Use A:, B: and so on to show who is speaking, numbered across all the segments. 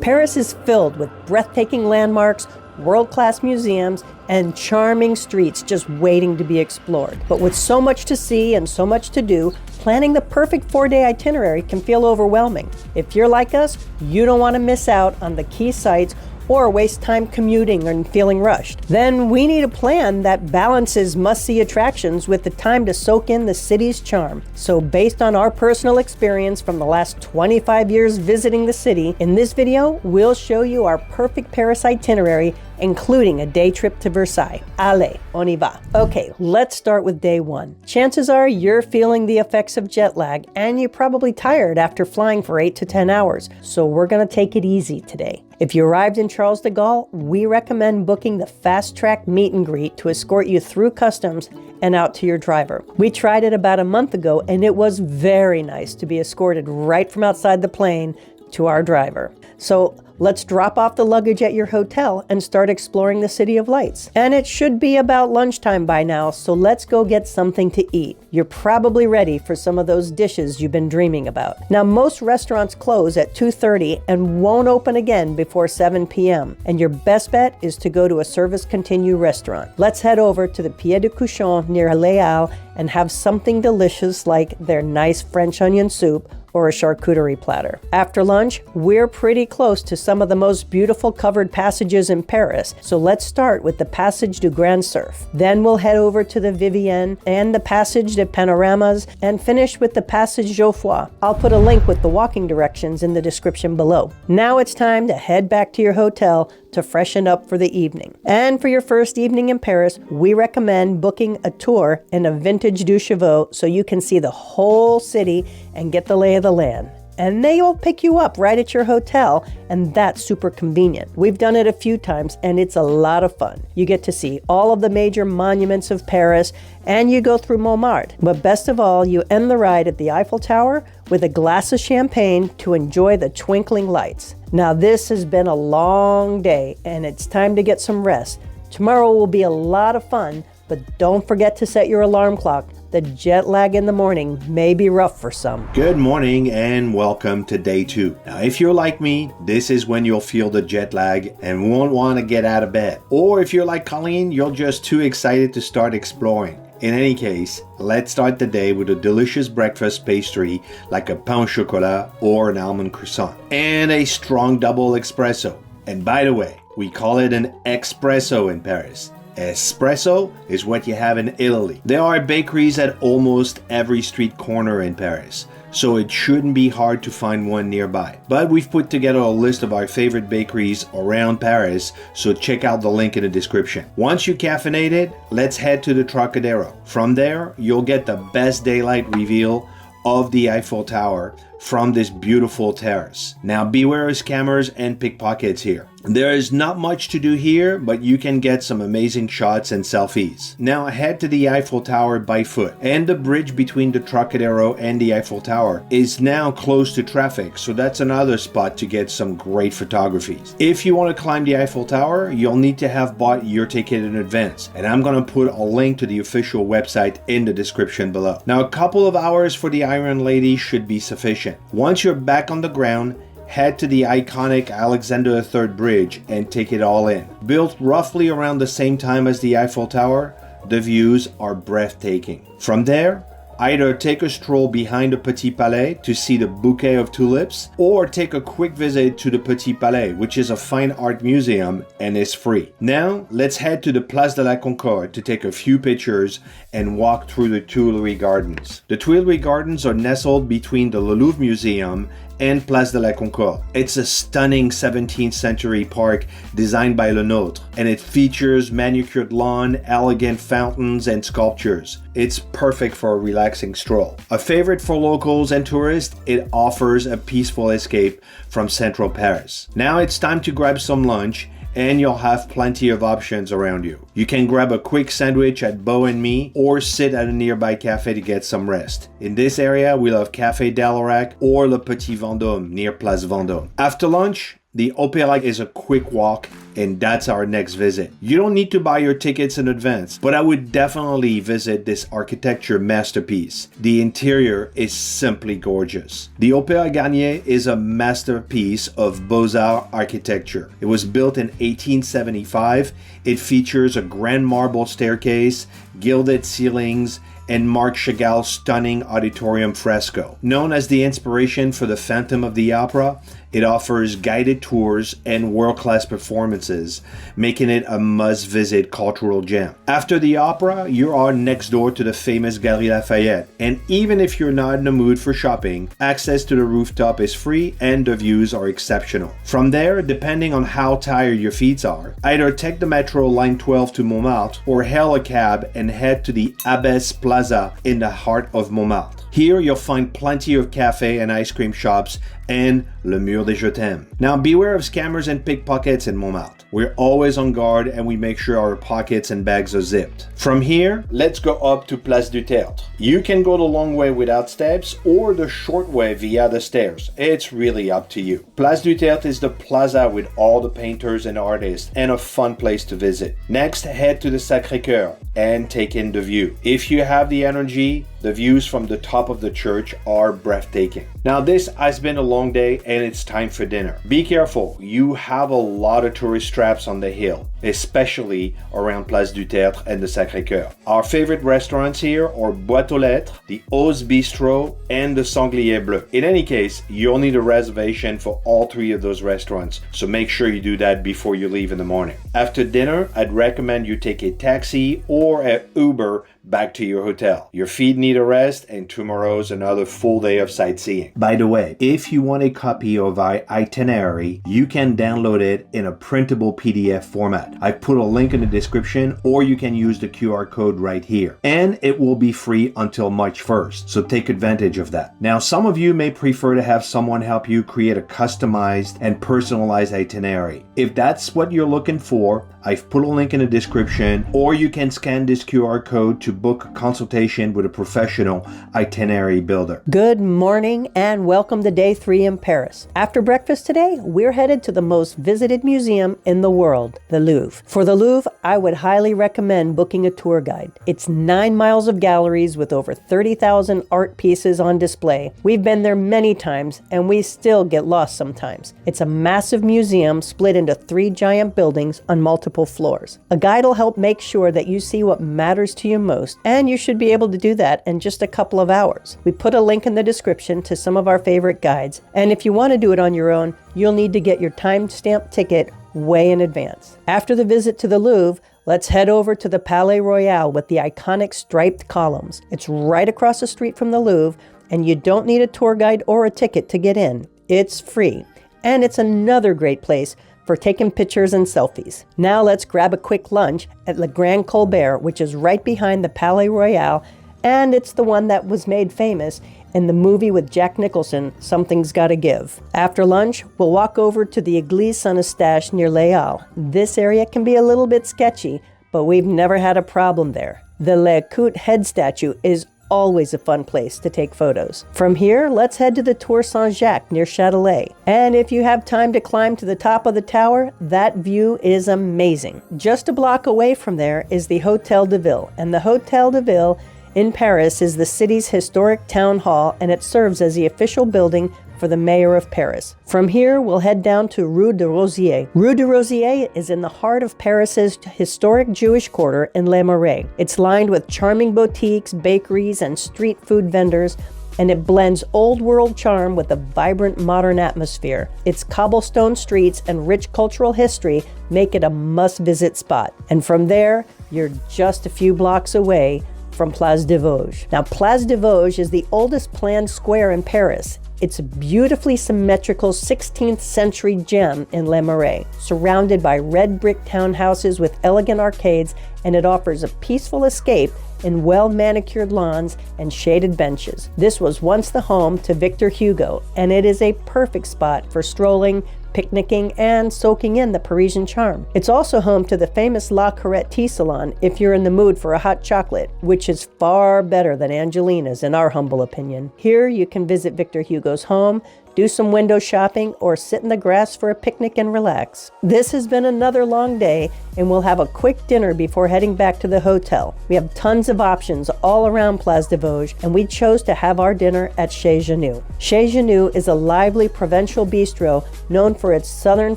A: Paris is filled with breathtaking landmarks, world-class museums, and charming streets just waiting to be explored. But with so much to see and so much to do, planning the perfect 4-day itinerary can feel overwhelming. If you're like us, you don't want to miss out on the key sites or waste time commuting and feeling rushed. Then we need a plan that balances must-see attractions with the time to soak in the city's charm. So based on our personal experience from the last 25 years visiting the city, in this video, we'll show you our perfect Paris itinerary, including a day trip to Versailles. Allez, on y va. Okay, let's start with day one. Chances are you're feeling the effects of jet lag, and you're probably tired after flying for 8 to 10 hours. So we're gonna take it easy today. If you arrived in Charles de Gaulle, we recommend booking the fast-track meet and greet to escort you through customs and out to your driver. We tried it about a month ago, and it was very nice to be escorted right from outside the plane to our driver. So let's drop off the luggage at your hotel and start exploring the City of Lights. And it should be about lunchtime by now, so let's go get something to eat. You're probably ready for some of those dishes you've been dreaming about. Now, most restaurants close at 2:30 and won't open again before 7 p.m. And your best bet is to go to a service continue restaurant. Let's head over to the Pied de Cochon near Les Halles and have something delicious like their nice French onion soup or a charcuterie platter. After lunch, we're pretty close to some of the most beautiful covered passages in Paris, so let's start with the Passage du Grand Surf. Then we'll head over to the Vivienne and the Passage des Panoramas and finish with the Passage Geoffroy. I'll put a link with the walking directions in the description below. Now it's time to head back to your hotel to freshen up for the evening. And for your first evening in Paris, we recommend booking a tour in a vintage deux chevaux so you can see the whole city and get the lay of the land. And they will pick you up right at your hotel, and that's super convenient. We've done it a few times, and it's a lot of fun. You get to see all of the major monuments of Paris, and you go through Montmartre. But best of all, you end the ride at the Eiffel Tower with a glass of champagne to enjoy the twinkling lights. Now, this has been a long day, and it's time to get some rest. Tomorrow will be a lot of fun, but don't forget to set your alarm clock. The jet lag in the morning may be rough for some.
B: Good morning and welcome to day 2. Now, if you're like me, this is when you'll feel the jet lag and won't want to get out of bed. Or if you're like Colleen, you're just too excited to start exploring. In any case, let's start the day with a delicious breakfast pastry like a pain au chocolat or an almond croissant. And a strong double espresso. And by the way, we call it an espresso in Paris. Espresso is what you have in Italy. There are bakeries at almost every street corner in Paris, so it shouldn't be hard to find one nearby. But we've put together a list of our favorite bakeries around Paris, so check out the link in the description. Once you caffeinated, let's head to the Trocadero. From there, you'll get the best daylight reveal of the Eiffel Tower from this beautiful terrace. Now beware of scammers and pickpockets here. There is not much to do here, but you can get some amazing shots and selfies. Now head to the Eiffel Tower by foot. And the bridge between the Trocadero and the Eiffel Tower is now close to traffic, so that's another spot to get some great photographies. If you want to climb the Eiffel Tower, you'll need to have bought your ticket in advance. And I'm gonna put a link to the official website in the description below. Now a couple of hours for the Iron Lady should be sufficient. Once you're back on the ground, head to the iconic Alexander III Bridge and take it all in. Built roughly around the same time as the Eiffel Tower, the views are breathtaking. From there, either take a stroll behind the Petit Palais to see the bouquet of tulips, or take a quick visit to the Petit Palais, which is a fine art museum and is free. Now, let's head to the Place de la Concorde to take a few pictures and walk through the Tuileries Gardens. The Tuileries Gardens are nestled between the Louvre Museum and Place de la Concorde. It's a stunning 17th century park designed by Le Nôtre, and it features manicured lawn, elegant fountains, and sculptures. It's perfect for a relaxing stroll. A favorite for locals and tourists, it offers a peaceful escape from central Paris. Now it's time to grab some lunch, and you'll have plenty of options around you. You can grab a quick sandwich at Beau and Me or sit at a nearby cafe to get some rest. In this area, we love Café Delarac or Le Petit Vendôme near Place Vendôme. After lunch, The Opéra is a quick walk, and that's our next visit. You don't need to buy your tickets in advance, but I would definitely visit this architecture masterpiece. The interior is simply gorgeous. The Opéra Garnier is a masterpiece of Beaux-Arts architecture. It was built in 1875. It features a grand marble staircase, gilded ceilings, and Marc Chagall's stunning auditorium fresco. Known as the inspiration for the Phantom of the Opera, it offers guided tours and world-class performances, making it a must-visit cultural gem. After the opera, you are next door to the famous Galeries Lafayette, and even if you're not in the mood for shopping, access to the rooftop is free and the views are exceptional. From there, depending on how tired your feet are, either take the metro line 12 to Montmartre or hail a cab and head to the Abbesse Plaza in the heart of Montmartre. Here, you'll find plenty of cafe and ice cream shops and Le Mur des Je t'aime. Now, beware of scammers and pickpockets in Montmartre. We're always on guard and we make sure our pockets and bags are zipped. From here, let's go up to Place du Théâtre. You can go the long way without steps or the short way via the stairs. It's really up to you. Place du Théâtre is the plaza with all the painters and artists and a fun place to visit. Next, head to the Sacré-Cœur and take in the view. If you have the energy, the views from the top of the church are breathtaking. Now, this has been a long day and it's time for dinner. Be careful, you have a lot of tourist traps on the hill, especially around Place du Théâtre and the Sacré-Cœur. Our favorite restaurants here are Boîte aux Lettres, the Oz Bistro, and the Sanglier Bleu. In any case, you'll need a reservation for all three of those restaurants, so make sure you do that before you leave in the morning. After dinner, I'd recommend you take a taxi or an Uber back to your hotel. Your feet need a rest, and tomorrow's another full day of sightseeing. By the way, if you want a copy of our itinerary, you can download it in a printable PDF format. I've put a link in the description, or you can use the QR code right here. And it will be free until March 1st, so take advantage of that. Now, some of you may prefer to have someone help you create a customized and personalized itinerary. If that's what you're looking for, I've put a link in the description, or you can scan this QR code to book a consultation with a professional itinerary builder.
A: Good morning and welcome to day 3 in Paris. After breakfast today, we're headed to the most visited museum in the world, the Louvre. For the Louvre, I would highly recommend booking a tour guide. It's 9 miles of galleries with over 30,000 art pieces on display. We've been there many times and we still get lost sometimes. It's a massive museum split into 3 giant buildings on multiple floors. A guide will help make sure that you see what matters to you most, and you should be able to do that in just a couple of hours. We put a link in the description to some of our favorite guides, and if you want to do it on your own, you'll need to get your time-stamped ticket way in advance. After the visit to the Louvre, let's head over to the Palais Royal with the iconic striped columns. It's right across the street from the Louvre, and you don't need a tour guide or a ticket to get in. It's free, and it's another great place for taking pictures and selfies. Now let's grab a quick lunch at Le Grand Colbert, which is right behind the Palais Royal, and it's the one that was made famous in the movie with Jack Nicholson, Something's Gotta Give. After lunch, we'll walk over to the Église Saint-Eustache near Les Halles. This area can be a little bit sketchy, but we've never had a problem there. The Le Coute head statue is always a fun place to take photos. From here, let's head to the Tour Saint-Jacques near Châtelet. And if you have time to climb to the top of the tower, that view is amazing. Just a block away from there is the Hôtel de Ville, and the Hôtel de Ville in Paris is the city's historic town hall, and it serves as the official building for the mayor of Paris. From here, we'll head down to Rue de Rosiers. Rue de Rosiers is in the heart of Paris's historic Jewish quarter in Les Marais. It's lined with charming boutiques, bakeries, and street food vendors, and it blends old world charm with a vibrant modern atmosphere. Its cobblestone streets and rich cultural history make it a must-visit spot. And from there, you're just a few blocks away from Place des Vosges. Now, Place des Vosges is the oldest planned square in Paris. It's a beautifully symmetrical 16th century gem in Les Marais, surrounded by red brick townhouses with elegant arcades, and it offers a peaceful escape in well-manicured lawns and shaded benches. This was once the home to Victor Hugo, and it is a perfect spot for strolling, picnicking, and soaking in the Parisian charm. It's also home to the famous La Carrette Tea Salon if you're in the mood for a hot chocolate, which is far better than Angelina's in our humble opinion. Here you can visit Victor Hugo's home, do some window shopping, or sit in the grass for a picnic and relax. This has been another long day, and we'll have a quick dinner before heading back to the hotel. We have tons of options all around Place des Vosges, and we chose to have our dinner at Chez Genou. Chez Genou is a lively provincial bistro known for its southern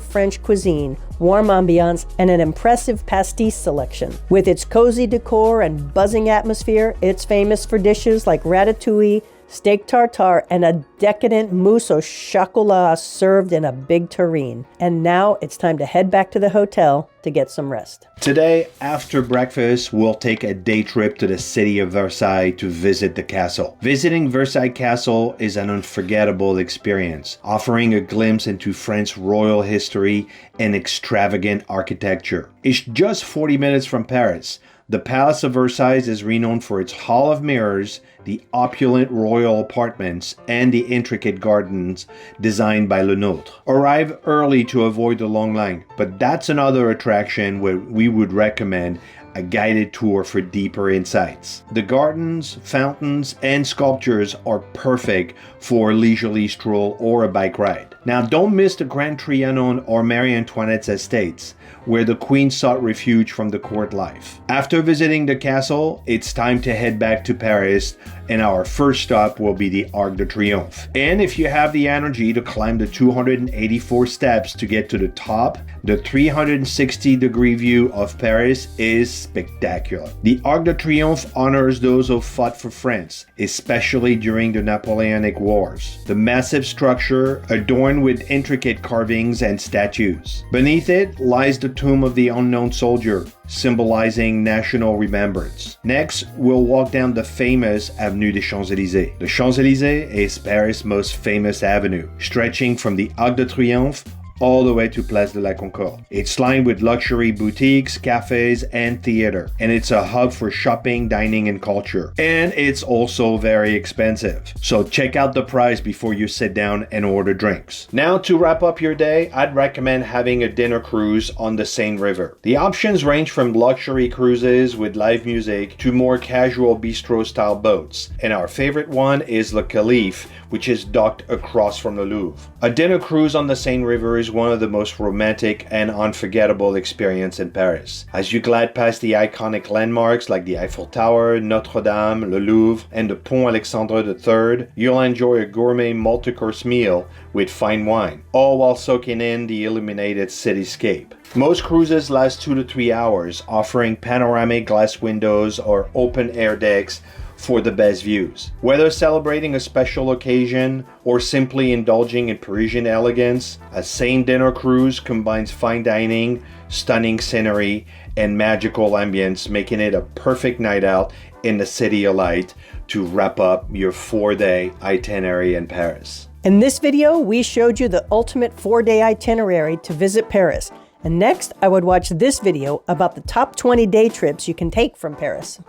A: French cuisine, warm ambiance, and an impressive pastis selection. With its cozy decor and buzzing atmosphere, it's famous for dishes like ratatouille, steak tartare, and a decadent mousse au chocolat served in a big tureen. And now it's time to head back to the hotel to get some rest.
B: Today, after breakfast, we'll take a day trip to the city of Versailles to visit the castle. Visiting Versailles Castle is an unforgettable experience, offering a glimpse into French royal history and extravagant architecture. It's just 40 minutes from Paris. The Palace of Versailles is renowned for its Hall of Mirrors, the opulent royal apartments, and the intricate gardens designed by Le Nôtre. Arrive early to avoid the long line, but that's another attraction where we would recommend a guided tour for deeper insights. The gardens, fountains, and sculptures are perfect for a leisurely stroll or a bike ride. Now, don't miss the Grand Trianon or Marie Antoinette's estates, where the Queen sought refuge from the court life. After visiting the castle, it's time to head back to Paris, and our first stop will be the Arc de Triomphe. And if you have the energy to climb the 284 steps to get to the top, the 360-degree view of Paris is spectacular. The Arc de Triomphe honors those who fought for France, especially during the Napoleonic Wars. The massive structure adorned with intricate carvings and statues. Beneath it lies the tomb of the unknown soldier, symbolizing national remembrance. Next, we'll walk down the famous Avenue des Champs-Élysées. The Champs-Élysées is Paris' most famous avenue, stretching from the Arc de Triomphe all the way to Place de la Concorde. It's lined with luxury boutiques, cafes, and theater, and it's a hub for shopping, dining, and culture. And it's also very expensive, so check out the price before you sit down and order drinks. Now, to wrap up your day, I'd recommend having a dinner cruise on the Seine River. The options range from luxury cruises with live music to more casual bistro-style boats, and our favorite one is Le Calife, which is docked across from the Louvre. A dinner cruise on the Seine River is one of the most romantic and unforgettable experiences in Paris. As you glide past the iconic landmarks like the Eiffel Tower, Notre Dame, le Louvre, and the Pont Alexandre III, you'll enjoy a gourmet multi-course meal with fine wine, all while soaking in the illuminated cityscape. Most cruises last 2 to 3 hours, offering panoramic glass windows or open-air decks for the best views. Whether celebrating a special occasion or simply indulging in Parisian elegance, a Seine dinner cruise combines fine dining, stunning scenery, and magical ambience, making it a perfect night out in the city of light to wrap up your 4-day itinerary in Paris.
A: In this video, we showed you the ultimate 4-day itinerary to visit Paris. And next, I would watch this video about the top 20 day trips you can take from Paris.